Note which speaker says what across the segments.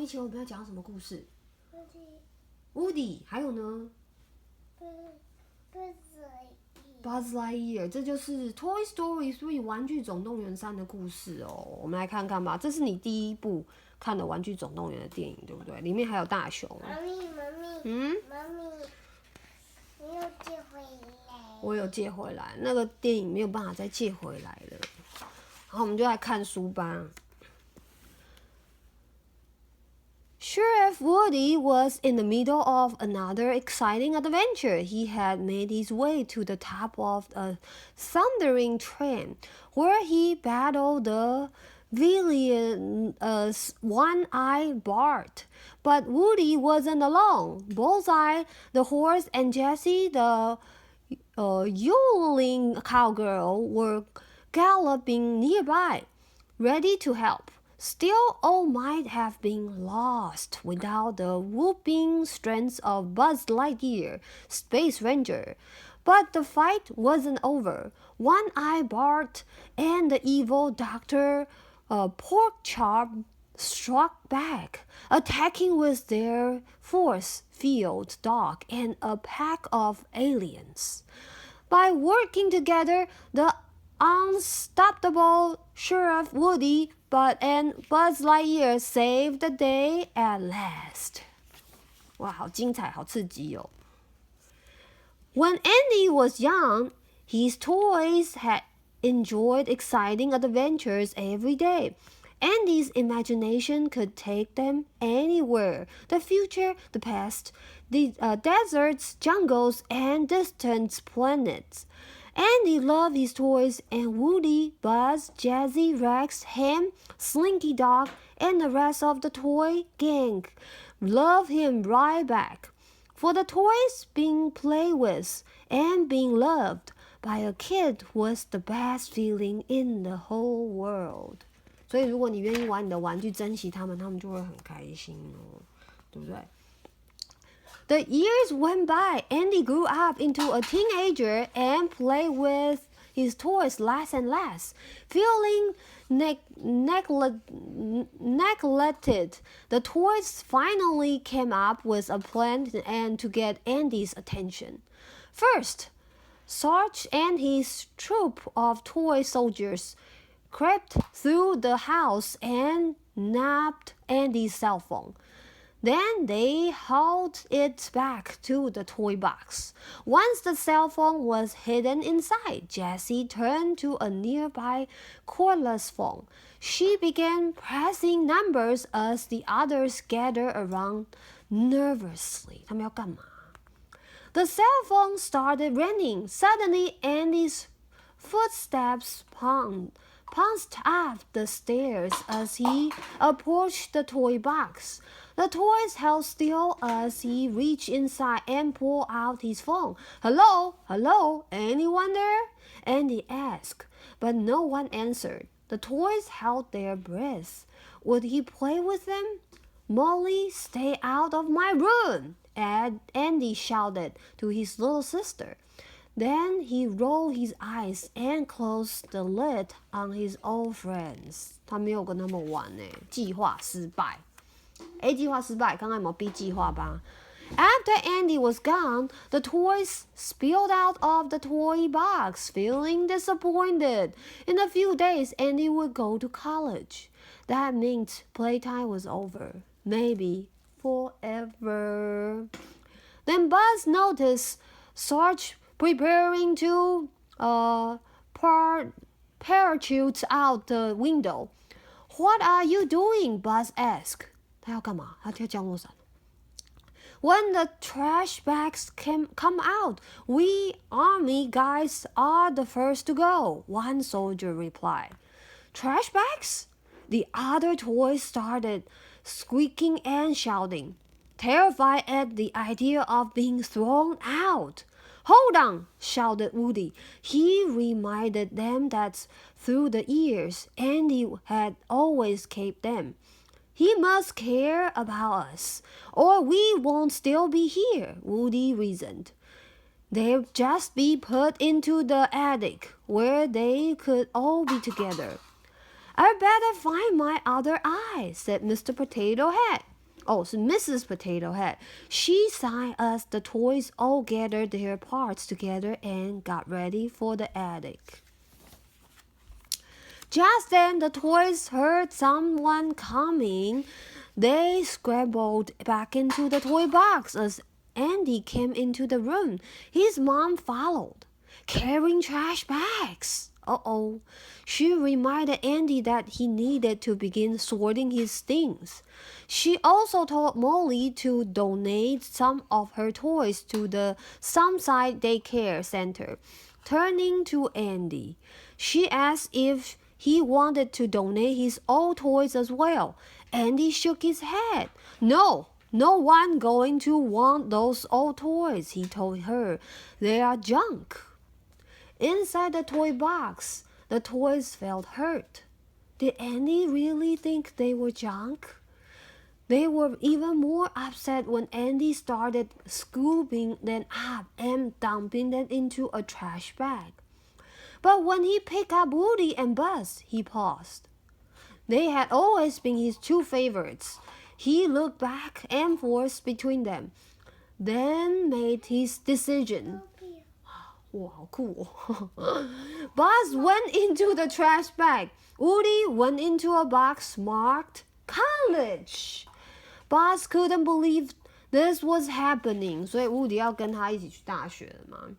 Speaker 1: 米奇，我们要讲什么故事？Woody，还有呢？Buzz Lightyear， 这就是 Toy Story 3玩具总动员3的故事哦。我们来看看吧，这是你第一部看的玩具总动员的电影，对不对？里面还有大雄。
Speaker 2: 妈咪，你有借回来？
Speaker 1: 我有借回来，那个电影没有办法再借回来了。然后我们就来看书吧。Sheriff Woody was in the middle of another exciting adventure. He had made his way to the top of a thundering train, where he battled the villainous One-Eyed Bart. But Woody wasn't alone. Bullseye, the horse, and Jessie, the yodeling cowgirl, were galloping nearby, ready to help. Still, all might have been lost without the whooping strength of Buzz Lightyear, Space Ranger. But the fight wasn't over. One-Eyed Bart and the evil Dr. Porkchop struck back, attacking with their force-field dog and a pack of aliens. By working together, the unstoppable Sheriff Woody and Buzz Lightyear saved the day at last. 哇，好精彩，好刺激哦。When Andy was young, his toys had enjoyed exciting adventures every day. Andy's imagination could take them anywhere. The future, the past, the deserts, jungles, and distant planets. Andy loved his toys, and Woody, Buzz, Jazzy, Rex, Ham, Slinky Dog, and the rest of the toy gang loved him right back. For the toys being played with and being loved by a kid was the best feeling in the whole world. 所以如果你愿意玩你的玩具，珍惜他们，他们就会很开心哦，对不对？The years went by. Andy grew up into a teenager and played with his toys less and less. Feeling neglected, the toys finally came up with a plan and to get Andy's attention. First, Sarge and his troop of toy soldiers crept through the house and nabbed Andy's cell phone. Then they hauled it back to the toy box. Once the cell phone was hidden inside, Jessie turned to a nearby cordless phone. She began pressing numbers as the others gathered around nervously. 他们要干嘛？ The cell phone started ringing. Suddenly, Andy's footsteps pounced up the stairs as he approached the toy box. The toys held still as he reached inside and pulled out his phone. Hello? Hello? Anyone there? Andy asked, but no one answered. The toys held their breath. Would he play with them? Molly, stay out of my room! Andy shouted to his little sister. Then he rolled his eyes and closed the lid on his old friends. 他没有跟他们玩耶，计划失败。A 计划失败，看看有没有 B 计划吧。After Andy was gone, the toys spilled out of the toy box, feeling disappointed. In a few days, Andy would go to college. That meant playtime was over, maybe forever. Then Buzz noticed Sarge preparing to parachute out the window. What are you doing? Buzz asked. 他要干嘛？他跳降落伞。When the trash bags come out, we army guys are the first to go, one soldier replied. Trash bags? The other toys started squeaking and shouting, terrified at the idea of being thrown out. Hold on, shouted Woody. He reminded them that through the years, Andy had always kept them. He must care about us, or we won't still be here, Woody reasoned. They'll just be put into the attic, where they could all be together. I better find my other eye, said Mr. Potato Head. 哦，是 Mrs. Potato Head. She signed us the toys all gathered their parts together and got ready for the attic. Just then the toys heard someone coming. They scrambled back into the toy box as Andy came into the room. His mom followed, carrying trash bags. Uh-oh. She reminded Andy that he needed to begin sorting his things. She also told Molly to donate some of her toys to the Sunside Daycare Center. Turning to Andy, she asked if he wanted to donate his old toys as well. Andy shook his head. No one going to want those old toys, he told her. They are junk. Inside the toy box, the toys felt hurt. Did Andy really think they were junk? They were even more upset when Andy started scooping them up and dumping them into a trash bag. But when he picked up Woody and Buzz, he paused. They had always been his two favorites. He looked back and forth between them, then made his decision. Wow, 好酷哦. Buzz went into the trash bag. Woody went into a box marked college. Buzz couldn't believe this was happening. 所以 Woody 要跟他一起去大学了嘛。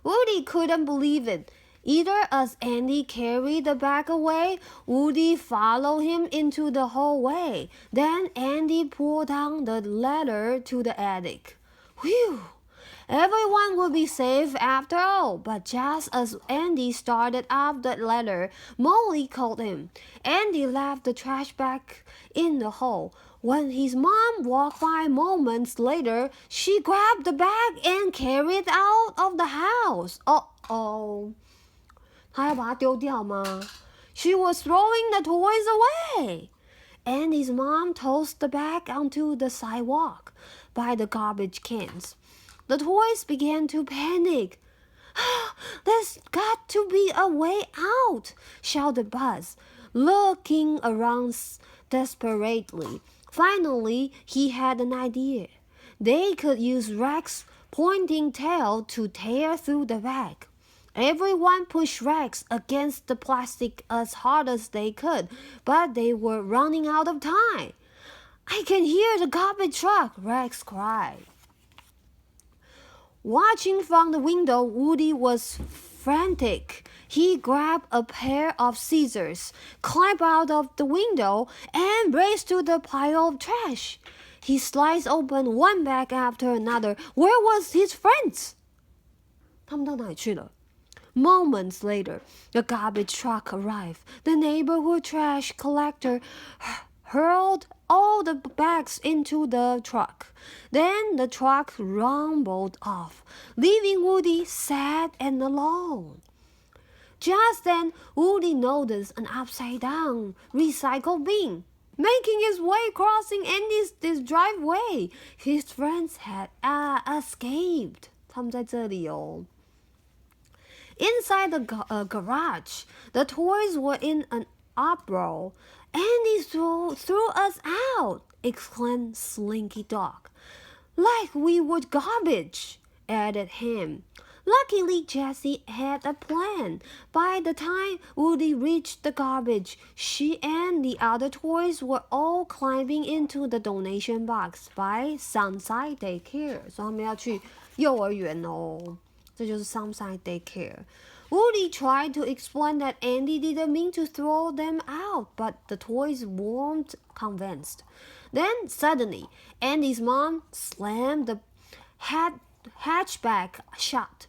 Speaker 1: Woody couldn't believe it. Either as Andy carried the bag away, Woody followed him into the hallway. Then Andy pulled down the ladder to the attic. Whew! Everyone would be safe after all. But just as Andy started up the ladder, Molly called him. Andy left the trash bag in the hall. When his mom walked by moments later, she grabbed the bag and carried it out of the house. Uh-oh. 她要把它丢掉吗？ She was throwing the toys away. Andy's mom tossed the bag onto the sidewalk by the garbage cans. The toys began to panic. There's got to be a way out, shouted Buzz, looking around desperately. Finally, he had an idea. They could use Rex's pointing tail to tear through the bag. Everyone pushed Rex against the plastic as hard as they could, but they were running out of time. I can hear the garbage truck, Rex cried. Watching from the window, Woody was frantic. He grabbed a pair of scissors, climbed out of the window, and raced to the pile of trash. He sliced open one bag after another. Where was his friends? 他们到哪里去了? Moments later, the garbage truck arrived. The neighborhood trash collector hurled all the bags into the truck. Then the truck rumbled off, leaving Woody sad and alone. Just then, Woody noticed an upside-down recycle bin making his way crossing Andy's driveway. His friends had escaped. 他们在这里哦。Inside the garage, the toys were in an uproar. Andy threw us out, exclaimed Slinky Dog. Like we were garbage, added Ham. Luckily, Jessie had a plan. By the time Woody reached the garbage, she and the other toys were all climbing into the donation box by Sunside Daycare. 所以他们要去幼儿园哦。这就是 Sunside Daycare. Woody tried to explain that Andy didn't mean to throw them out, but the toys weren't convinced. Then suddenly, Andy's mom slammed the hatchback shut.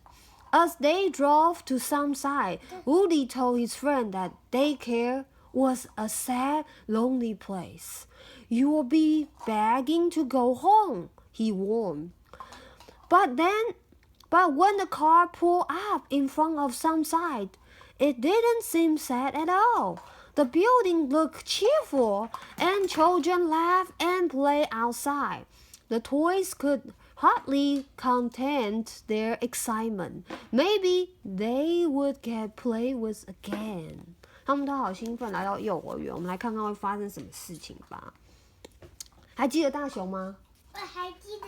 Speaker 1: As they drove to Sunside, Woody told his friend that daycare was a sad, lonely place. You'll be begging to go home, he warned. But when the car pulled up in front of Sunside, it didn't seem sad at all. The building looked cheerful, and children laughed and played outside. The toys could hardly contain their excitement. Maybe they would get play with again. 他们都好兴奋来到幼儿园，我们来看看会发生什么事情吧。还记得大熊吗？
Speaker 2: 我还记得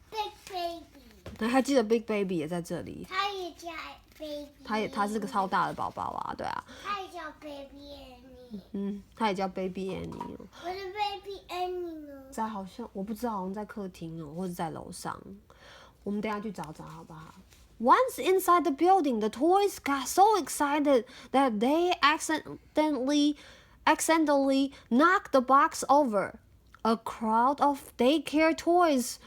Speaker 2: Big Baby，
Speaker 1: 还记得 Big Baby 也在这里。
Speaker 2: 他也叫 Baby，
Speaker 1: 他是个超大的宝宝啊，对啊。
Speaker 2: 他也叫 Baby Annie。
Speaker 1: 他也叫 Baby Annie。
Speaker 2: 我的 Baby Annie 呢？
Speaker 1: 在好像我不知道，好像在客厅哦，或者在楼上。我们等一下去找找好不好？ Once inside the building, the toys got so excited that they accidentally knocked the box over. A crowd of daycare toys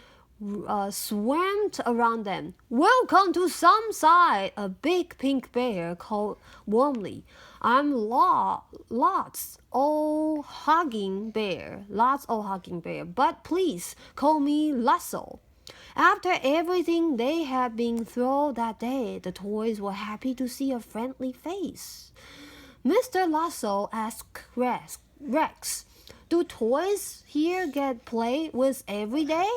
Speaker 1: swarmed around them. Welcome to some side, a big pink bear called warmly. I'm Lots old hugging bear, but please call me Lasso. After everything they had been through that day, the toys were happy to see a friendly face. Mr. Lasso asked Rex, do toys here get played with every day?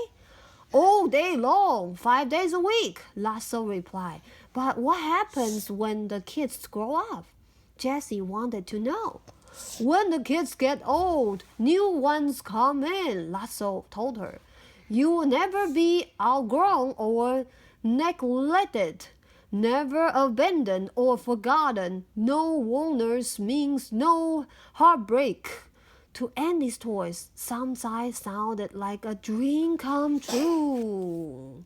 Speaker 1: All day long, 5 days a week, Lasso replied. But what happens when the kids grow up? Jessie wanted to know. When the kids get old, new ones come in, Lasso told her. You will never be outgrown or neglected, never abandoned or forgotten. No owners means no heartbreak. To Andy's toys, some sight sounded like a dream come true.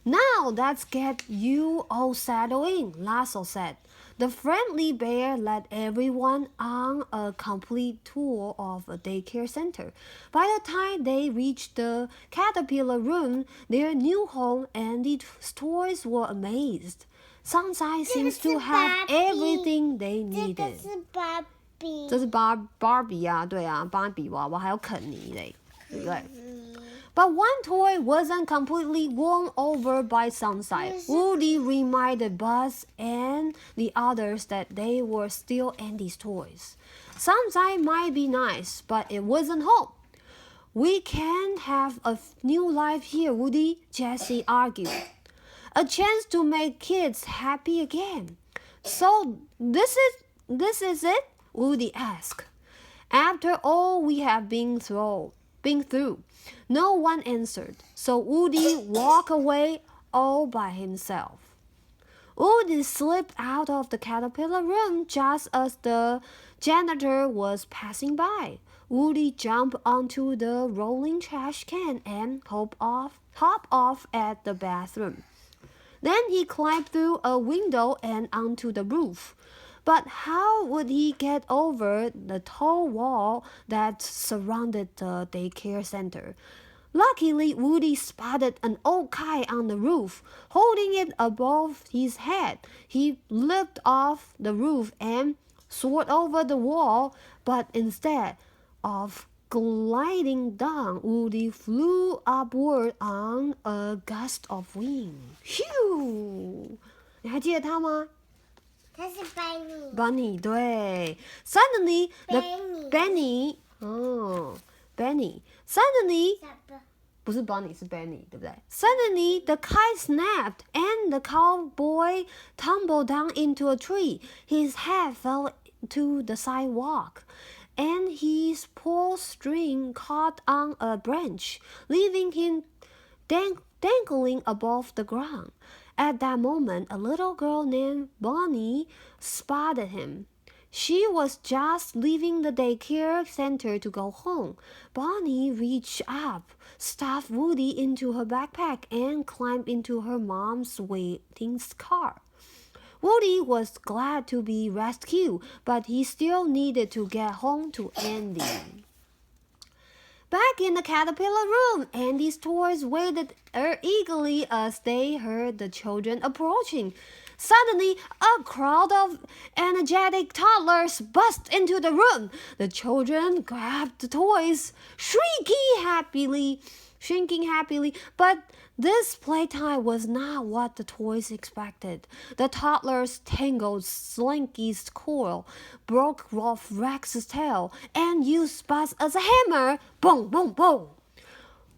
Speaker 1: Now let's get you all settled in, Lasso said. The friendly bear led everyone on a complete tour of a daycare center. By the time they reached the caterpillar room, their new home, and the toys were amazed. Sunside seems to have everything they
Speaker 2: 这
Speaker 1: needed.
Speaker 2: 个是芭比，
Speaker 1: 这是Barbie 啊，对啊，芭比娃娃还有肯尼嘞，对不对？But one toy wasn't completely won over by Sunside. Woody reminded Buzz and the others that they were still Andy's toys. Sunside might be nice, but it wasn't home. We can have a new life here, Woody, Jessie argued. A chance to make kids happy again. So this is it? Woody asked. After all we have been through, no one answered, so Woody walked away all by himself. Woody slipped out of the caterpillar room just as the janitor was passing by. Woody jumped onto the rolling trash can and hopped off at the bathroom. Then he climbed through a window and onto the roof. But how would he get over the tall wall that surrounded the daycare center? Luckily, Woody spotted an old kite on the roof. Holding it above his head, he leaped off the roof and soared over the wall, but instead of gliding down, Woody flew upward on a gust of wind. Phew! 你还记得他吗？
Speaker 2: 他是 Bunny。
Speaker 1: Bunny 对 Suddenly the
Speaker 2: Benny
Speaker 1: Benny Suddenly
Speaker 2: 什么？
Speaker 1: 不是 Bunny 是 Benny 对不对 Suddenly the kite snapped and the cowboy tumbled down into a tree. His head fell to the sidewalk and his poor string caught on a branch, leaving him dangling above the ground. At that moment, a little girl named Bonnie spotted him. She was just leaving the daycare center to go home. Bonnie reached up, stuffed Woody into her backpack, and climbed into her mom's waiting car. Woody was glad to be rescued, but he still needed to get home to Andy. Back in the caterpillar room, Andy's toys waited eagerly as they heard the children approaching. Suddenly, a crowd of energetic toddlers burst into the room. The children grabbed the toys, shrieking happily. But this playtime was not what the toys expected. The toddlers tangled Slinky's coil, broke off Rex's tail, and used Buzz as a hammer. Boom, boom, boom.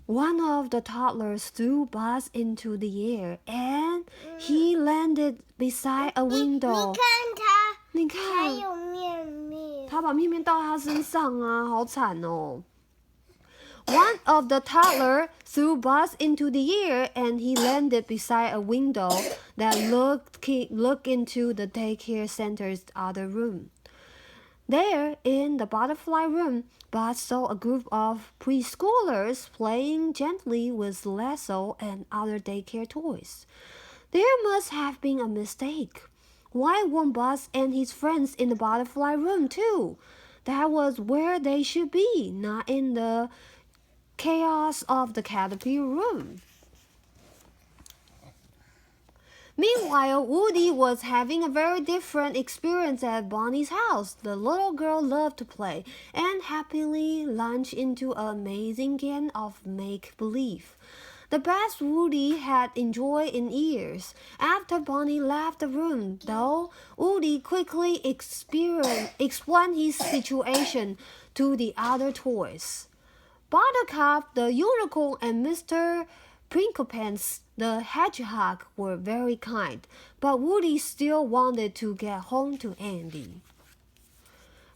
Speaker 1: One of the toddlers threw Buzz into the air, and he landed beside a window.
Speaker 2: 你看他，
Speaker 1: 你看，
Speaker 2: 还有面面。
Speaker 1: 他把面面到他身上啊，好惨哦！ One of the toddler threw Buzz into the air and he landed beside a window that looked into the daycare center's other room. There, in the butterfly room, Buzz saw a group of preschoolers playing gently with lasso and other daycare toys. There must have been a mistake. Why weren't Buzz and his friends in the butterfly room too? That was where they should be, not in the chaos of the caterpillar room. Meanwhile, Woody was having a very different experience at Bonnie's house. The little girl loved to play and happily launched into an amazing game of make-believe. The best Woody had enjoyed in years. After Bonnie left the room, though, Woody quickly explained his situation to the other toys. Buttercup, the unicorn, and Mr. Prinklepants, the hedgehog, were very kind, but Woody still wanted to get home to Andy.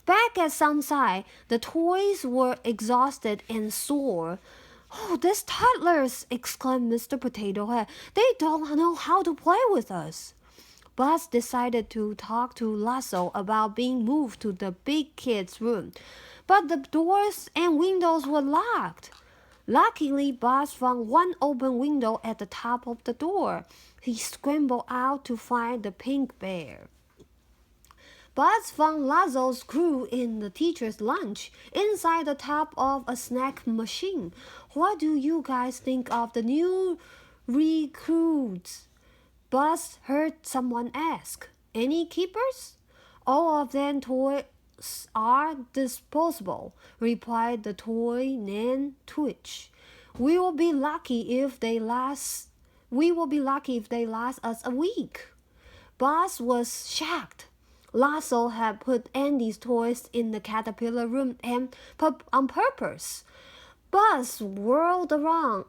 Speaker 1: Back at Sunside, the toys were exhausted and sore. "Oh, these toddlers!" exclaimed Mr. Potato Head. "They don't know how to play with us." Buzz decided to talk to Lasso about being moved to the big kids' room, but the doors and windows were locked. Luckily, Buzz found one open window at the top of the door. He scrambled out to find the pink bear. Buzz found Lasso's crew in the teacher's lunch, inside the top of a snack machine. "What do you guys think of the new recruits?" Buzz heard someone ask. "Any keepers?" "All of them toys are disposable," replied the toy named Twitch. We will be lucky if they last us a week." Buzz was shocked. Lasso had put Andy's toys in the caterpillar room on purpose. Buzz whirled around,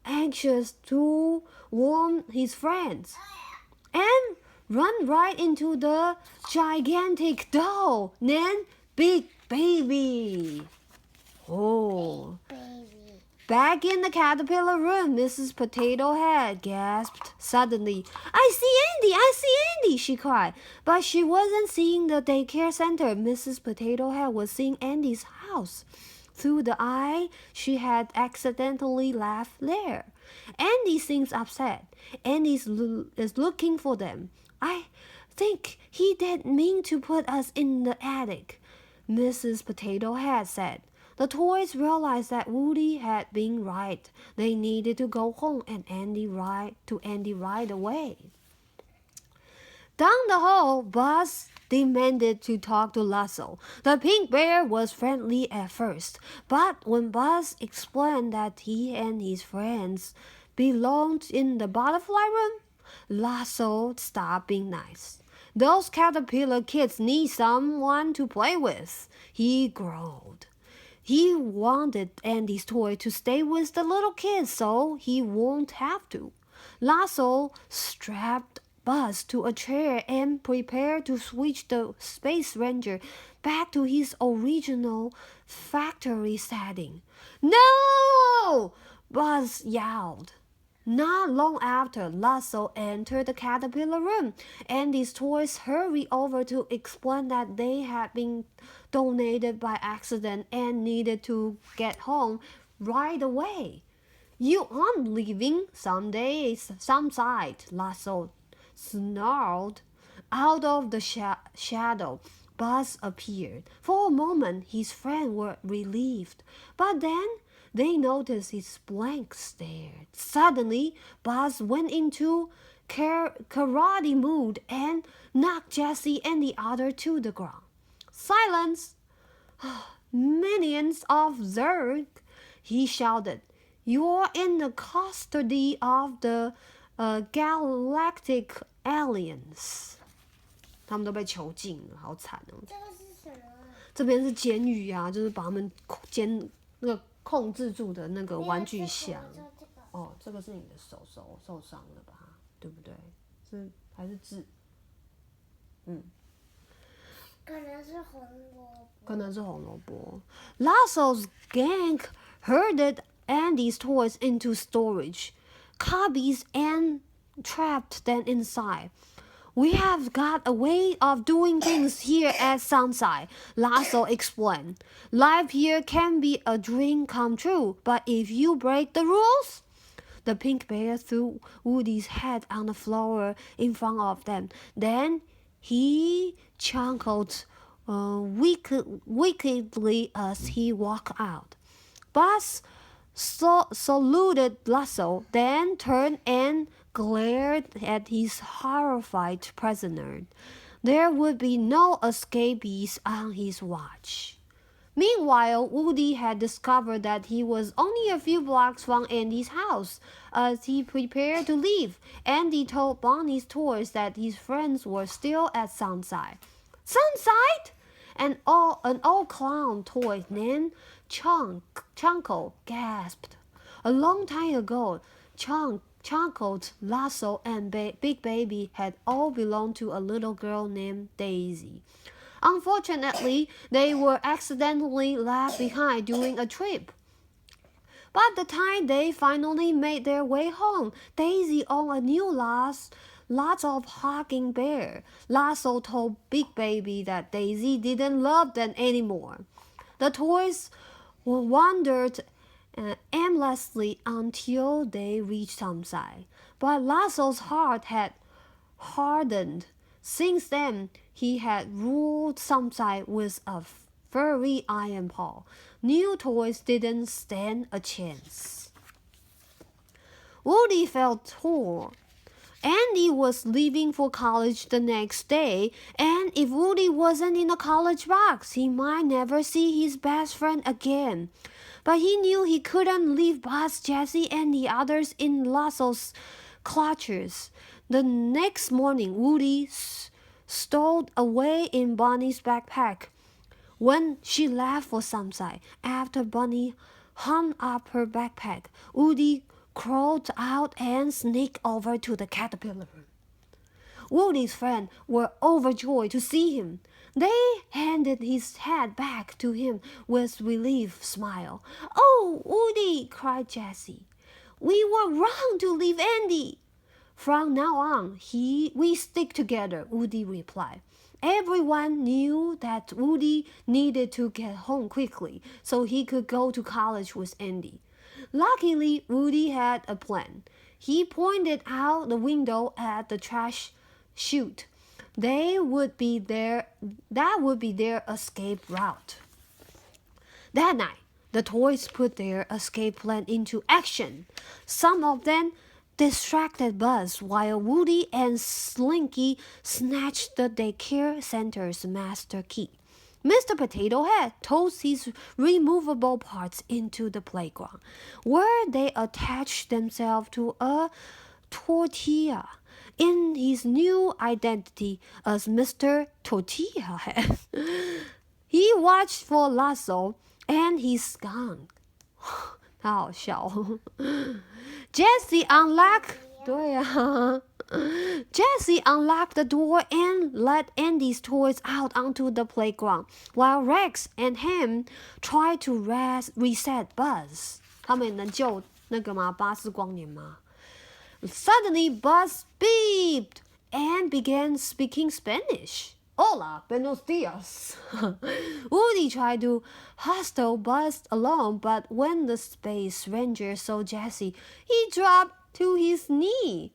Speaker 1: anxious to warn his friends, and ran right into the gigantic doll named Big Baby. Oh. Back in the caterpillar room, Mrs. Potato Head gasped suddenly. "I see Andy! I see Andy!" she cried. But she wasn't seeing the daycare center. Mrs. Potato Head was seeing Andy's house through the eye she had accidentally left there. Andy seems upset. Andy is looking for them. "I think he didn't mean to put us in the attic," Mrs. Potato Head said. The toys realized that Woody had been right. They needed to go home and Andy right away. Down the hall, Buzz demanded to talk to Lasso. The pink bear was friendly at first, but when Buzz explained that he and his friends belonged in the butterfly room, Lasso stopped being nice. "Those caterpillar kids need someone to play with," he growled. He wanted Andy's toy to stay with the little kids so he won't have to. Lasso strapped Buzz to a chair and prepared to switch the Space Ranger back to his original factory setting. "No!" Buzz yelled. Not long after, Lasso entered the caterpillar room. Andy's toys hurried over to explain that they had been donated by accident and needed to get home right away. "You aren't leaving some side," Lasso snarled. Out of the shadow, Buzz appeared. For a moment, his friends were relieved, but then they noticed his blank stare. Suddenly, Buzz went into karate mood and knocked Jessie and the other to the ground. "Silence! Minions of Zurg!" he shouted. "You're in the custody of the Galactic Aliens." 他们都被囚禁了，好惨哦！
Speaker 2: 这个是什么？
Speaker 1: 这边是监狱啊，就是把他们控制住的那个玩具箱。哦，这个是你的手受伤了吧？对不对？是还是痣？
Speaker 2: 可能是红萝卜。
Speaker 1: 可能是红萝卜。Lasso's gang herded Andy's toys into storage cubbies and trapped them inside. We have got a way of doing things here at Sunside, Lasso explained. Life here can be a dream come true, but if you break the rules, the pink bear threw Woody's head on the floor in front of them. Then he chuckled wickedly as he walked out. Buzz saluted Lasso, then turned and glared at his horrified prisoner. There would be no escapees on his watch. Meanwhile, Woody had discovered that he was only a few blocks from Andy's house. As he prepared to leave, Andy told Bonnie's toys that his friends were still at Sunside. Sunside? An old clown toy named Chunkle gasped. A long time ago, Chunkle, Lasso, and Big Baby had all belonged to a little girl named Daisy. Unfortunately, they were accidentally left behind during a trip. By the time they finally made their way home, Daisy owned a new lots of hugging bear. Lasso told Big Baby that Daisy didn't love them anymore. The toys wandered aimlessly until they reached Sunside, but Lasso's heart had hardened. Since then, he had ruled Sunside with a furry iron paw. New toys didn't stand a chance. Woody felt torn. Andy was leaving for college the next day, and if Woody wasn't in a college box, he might never see his best friend again. But he knew he couldn't leave Buzz, Jessie, and the others in Lasso's clutches. The next morning, Woody stowed away in Bonnie's backpack. When she left for Sunside, after Bonnie hung up her backpack, Woody crawled out and sneaked over to the caterpillar. Woody's friends were overjoyed to see him. They handed his hat back to him with relief smile. "Oh, Woody!" cried Jessie. "We were wrong to leave Andy." "From now on, we stick together," Woody replied. Everyone knew that Woody needed to get home quickly so he could go to college with Andy. Luckily, Woody had a plan. He pointed out the window at the trash chute. That would be their escape route. That night, the toys put their escape plan into action. Some of them distracted Buzz while Woody and Slinky snatched the daycare center's master key. Mr. Potato Head tossed his removable parts into the playground, where they attached themselves to a tortilla. In his new identity as Mr. Tortilla Head, he watched for Lasso and his skunk. 他好笑哦。Jessie unlocked the door and let Andy's toys out onto the playground, while Rex and Ham tried to reset Buzz. 他们能救那个吗？巴斯光年吗？ Suddenly, Buzz beeped and began speaking Spanish. Hola, buenos dias. Woody tried to hustle Buzz along, but when the space ranger saw Jessie, he dropped to his knee.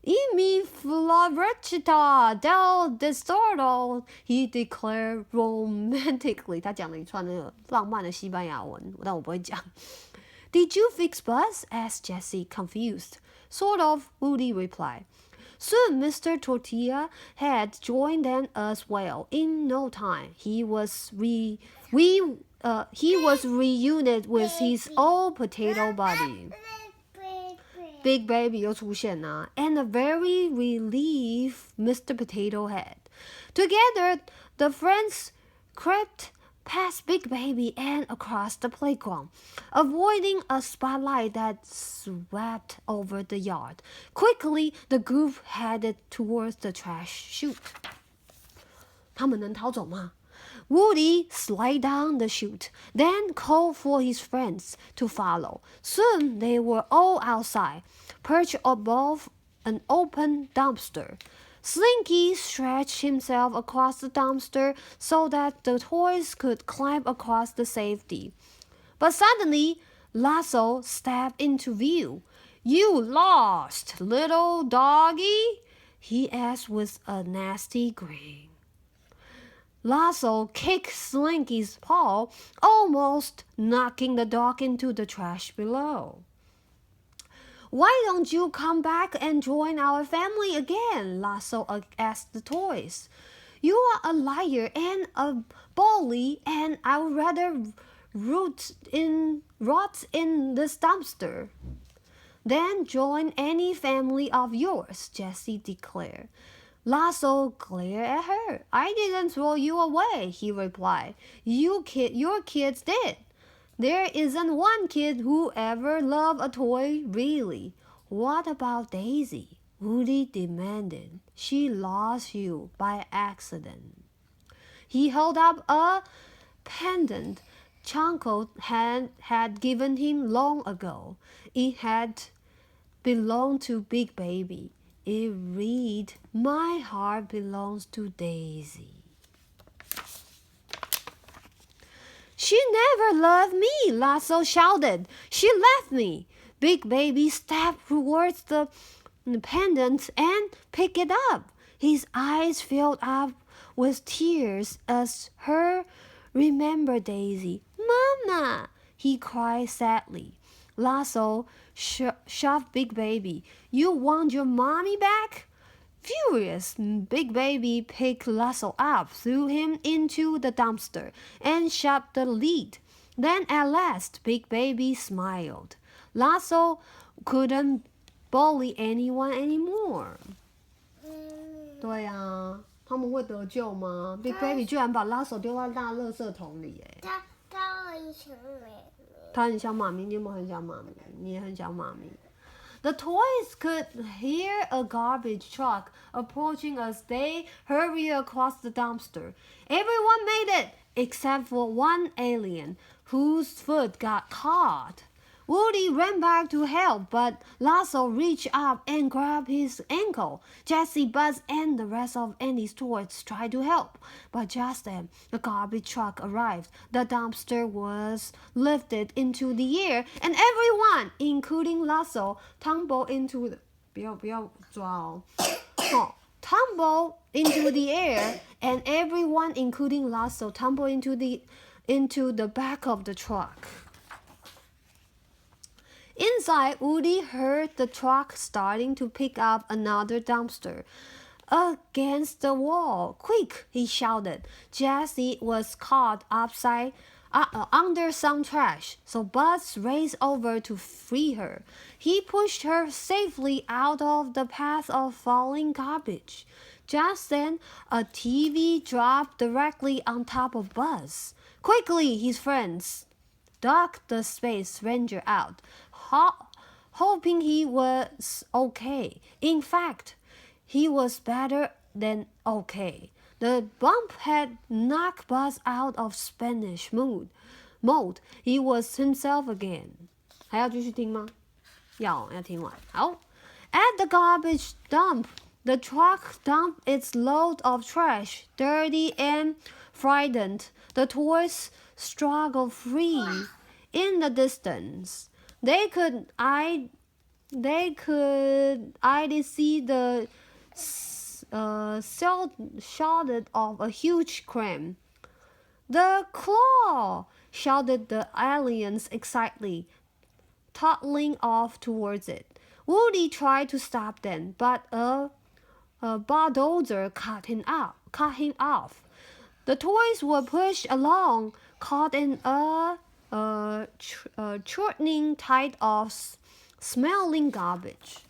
Speaker 1: "Y mi floresta del desierto," he declared romantically. 他讲了一串那个浪漫的西班牙文，但我不会讲。"Did you fix Buzz?" asked Jessie, confused. "Sort of," Woody replied. Soon Mr. Tortilla had joined them as well. In no time, he was reunited with his old potato buddy. Big Baby 又出现啦 and a very relieved Mr. Potato Head. Together, the friends crept past Big Baby and across the playground, avoiding a spotlight that swept over the yard. Quickly, the group headed towards the trash chute. 他们能逃走吗 Woody slid down the chute, then called for his friends to follow. Soon they were all outside, perched above an open dumpster. Slinky stretched himself across the dumpster so that the toys could climb across the safety. But suddenly, Lasso stepped into view. "You lost, little doggy?" he asked with a nasty grin. Lasso kicked Slinky's paw, almost knocking the dog into the trash below. "Why don't you come back and join our family again?" Lasso asked the toys. "You are a liar and a bully, and I would rather rot in this dumpster." "Then join any family of yours," Jessie declared. Lasso glared at her. "I didn't throw you away," he replied. Your kids did. There isn't one kid who ever loved a toy, really." "What about Daisy?" Woody demanded. "She lost you by accident." He held up a pendant Chunko had given him long ago. It had belonged to Big Baby. It read, "My heart belongs to Daisy." "She never loved me," Lasso shouted. "She left me." Big Baby stepped towards the pendant and picked it up. His eyes filled up with tears as her "Remember, Daisy." "Mama!" he cried sadly. Lasso shoved Big Baby. "You want your mommy back?" Furious, Big Baby picked Lasso up, threw him into the dumpster, and shut the lid. Then at last, Big Baby smiled. Lasso couldn't bully anyone anymore. 对啊，他们会得救吗？ Big Baby 居然把Lasso丢到大垃圾桶里，
Speaker 2: 他很想妈咪。
Speaker 1: 他很想妈咪，你有没有很想妈咪？你也很想妈咪。The toys could hear a garbage truck approaching as they hurried across the dumpster. Everyone made it, except for one alien, whose foot got caught. Woody ran back to help, but Lasso reached up and grabbed his ankle. Jessie, Buzz, and the rest of Andy's toys tried to help, but just then the garbage truck arrived. The dumpster was lifted into the air, and everyone, including Lasso, tumbled into the tumbled into the air, and everyone, including Lasso, tumbled into the back of the truck. Inside, Woody heard the truck starting to pick up another dumpster against the wall. "Quick!" he shouted. Jessie was caught under some trash, so Buzz raced over to free her. He pushed her safely out of the path of falling garbage. Just then, a TV dropped directly on top of Buzz. Quickly, his friends dug the Space Ranger out, hoping he was okay. In fact, he was better than okay. The bump had knocked Buzz out of Spanish mode. He was himself again. 还要继续听吗？要听完。好。At the garbage dump, the truck dumped its load of trash, dirty and frightened. The toys struggled free. In the distance, they could see the shouted of a huge crane. "The claw!" shouted the aliens excitedly, toddling off towards it. Woody tried to stop them, but a bulldozer cut him off. The toys were pushed along, caught in a churning tide of smelling garbage.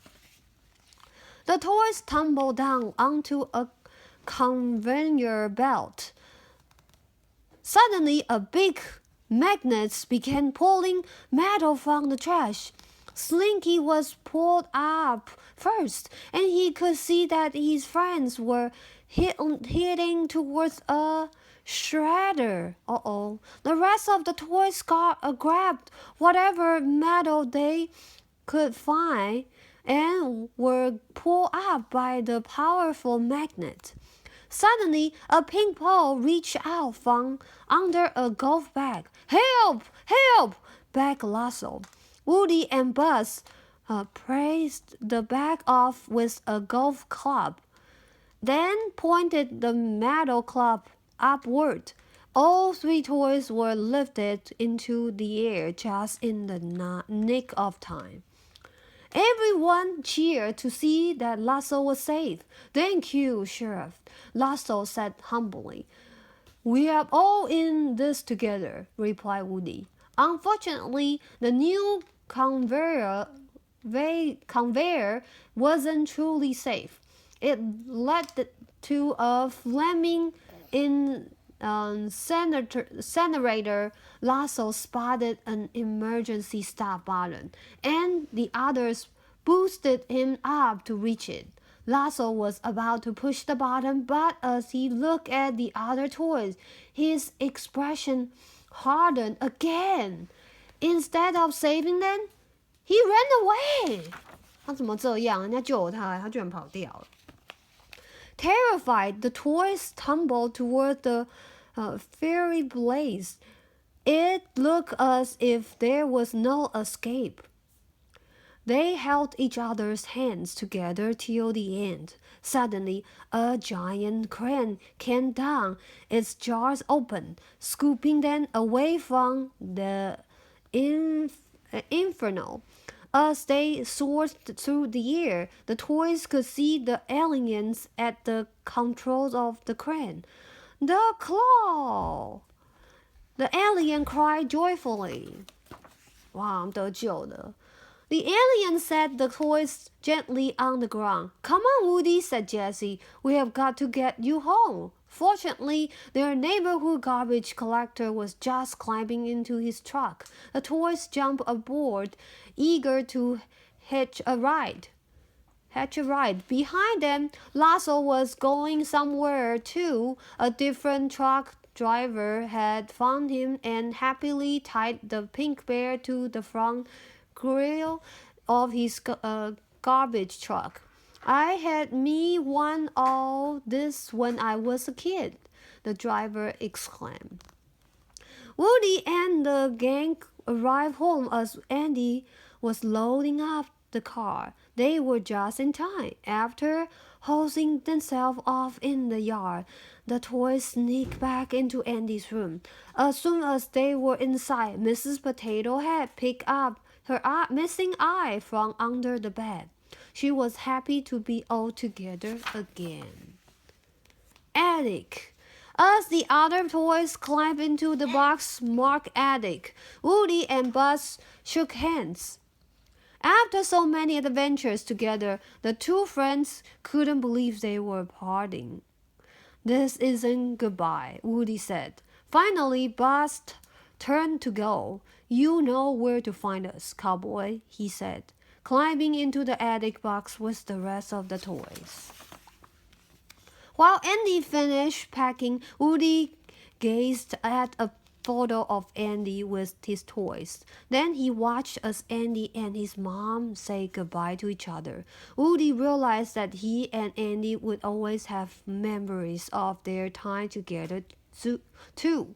Speaker 1: The toys tumbled down onto a conveyor belt. Suddenly, a big magnet began pulling metal from the trash. Slinky was pulled up first, and he could see that his friends were heading towards a shredder. Uh-oh. The rest of the toys grabbed whatever metal they could find and were pulled up by the powerful magnet. Suddenly, a pink ball reached out from under a golf bag. Help! Help! begged Lasso. Woody and Buzz praised the bag off with a golf club, then pointed the metal club upward. All three toys were lifted into the air just in the nick of time. Everyone cheered to see that Lasso was safe. Thank you, Sheriff, Lasso said humbly. We are all in this together, replied Woody. Unfortunately, the new conveyor wasn't truly safe. It led to a flaming incinerator. Lasso spotted an emergency stop button, and the others boosted him up to reach it. Lasso was about to push the button, but as he looked at the other toys, his expression hardened again. Instead of saving them, he ran away. 他怎么这样？人家救他，他居然跑掉了。Terrified, the toys tumbled toward the fiery blaze. It looked as if there was no escape. They held each other's hands together till the end. Suddenly, a giant crane came down, its jaws open, scooping them away from the inferno. As they soared through the air, the toys could see the aliens at the controls of the crane. The claw! The alien cried joyfully. 哇，我们得救了。The alien set the toys gently on the ground. Come on, Woody, said Jessie. We have got to get you home. Fortunately, their neighborhood garbage collector was just climbing into his truck. The toys jumped aboard, eager to hitch a ride. Behind them, Lasso was going somewhere too. A different truck driver had found him and happily tied the pink bear to the front grill of his garbage truck. I had me one all this when I was a kid, the driver exclaimed. Woody and the gang arrived home as Andy was loading up the car. They were just in time. After hosing themselves off in the yard, the toys sneaked back into Andy's room. As soon as they were inside, Mrs. Potato Head picked up her missing eye from under the bed. She was happy to be all together again. Attic. As the other toys climbed into the box marked Attic, Woody and Buzz shook hands. After so many adventures together, the two friends couldn't believe they were parting. This isn't goodbye, Woody said. Finally, Buzz turned to go. You know where to find us, cowboy, he said, climbing into the attic box with the rest of the toys. While Andy finished packing, Woody gazed at a photo of Andy with his toys. Then he watched as Andy and his mom say goodbye to each other. Woody realized that he and Andy would always have memories of their time together too.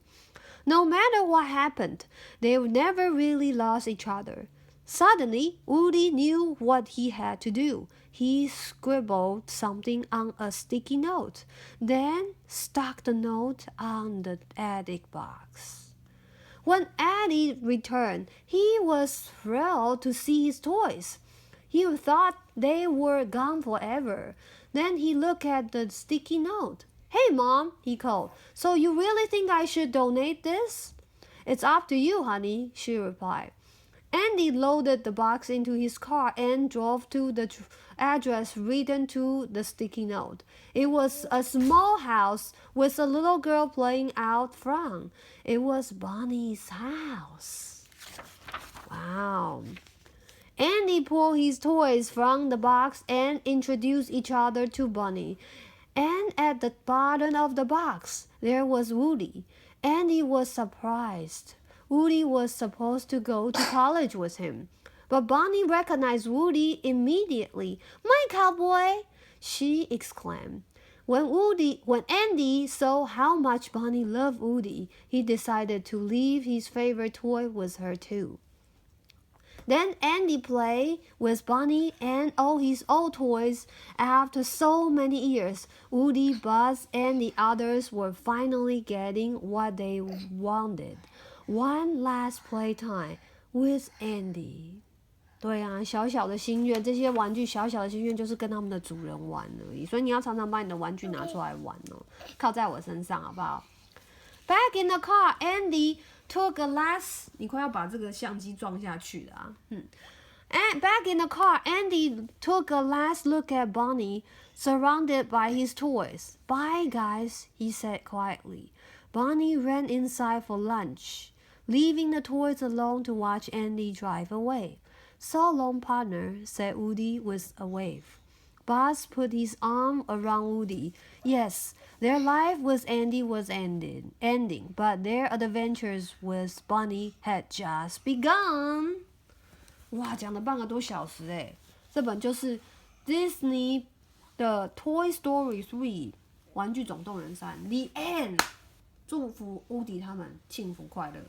Speaker 1: No matter what happened, they never really lost each other. Suddenly, Woody knew what he had to do. He scribbled something on a sticky note, then stuck the note on the attic box. When Eddie returned, he was thrilled to see his toys. He thought they were gone forever. Then he looked at the sticky note. Hey, Mom, he called. So you really think I should donate this? It's up to you, honey, she replied. Andy loaded the box into his car and drove to the address written to the sticky note. It was a small house with a little girl playing out front. It was Bunny's house. Wow. Andy pulled his toys from the box and introduced each other to Bunny. And at the bottom of the box, there was Woody. Andy was surprised. Woody was supposed to go to college with him. But Bonnie recognized Woody immediately. My cowboy! She exclaimed. When Andy saw how much Bonnie loved Woody, he decided to leave his favorite toy with her too. Then Andy played with Bonnie and all his old toys. After so many years, Woody, Buzz, and the others were finally getting what they wanted. One last playtime with Andy. 对啊，小小的心愿，这些玩具小小的心愿就是跟他们的主人玩而已，所以你要常常把你的玩具拿出来玩哦，靠在我身上好不好 ？Back in the car, Andy took a last， 你快要把这个相机撞下去了啊！And back in the car, Andy took a last look at Bonnie, surrounded by his toys. Bye, guys, he said quietly. Bonnie ran inside for lunch, leaving the toys alone to watch Andy drive away. So long, partner, said Woody with a wave. Buzz put his arm around Woody. Yes, their life with Andy was ending, but their adventures with Bonnie had just begun. 哇，讲了半个多小时诶，这本就是 Disney 的 Toy Story 3玩具总动员3 The End。祝福乌迪他们幸福快乐。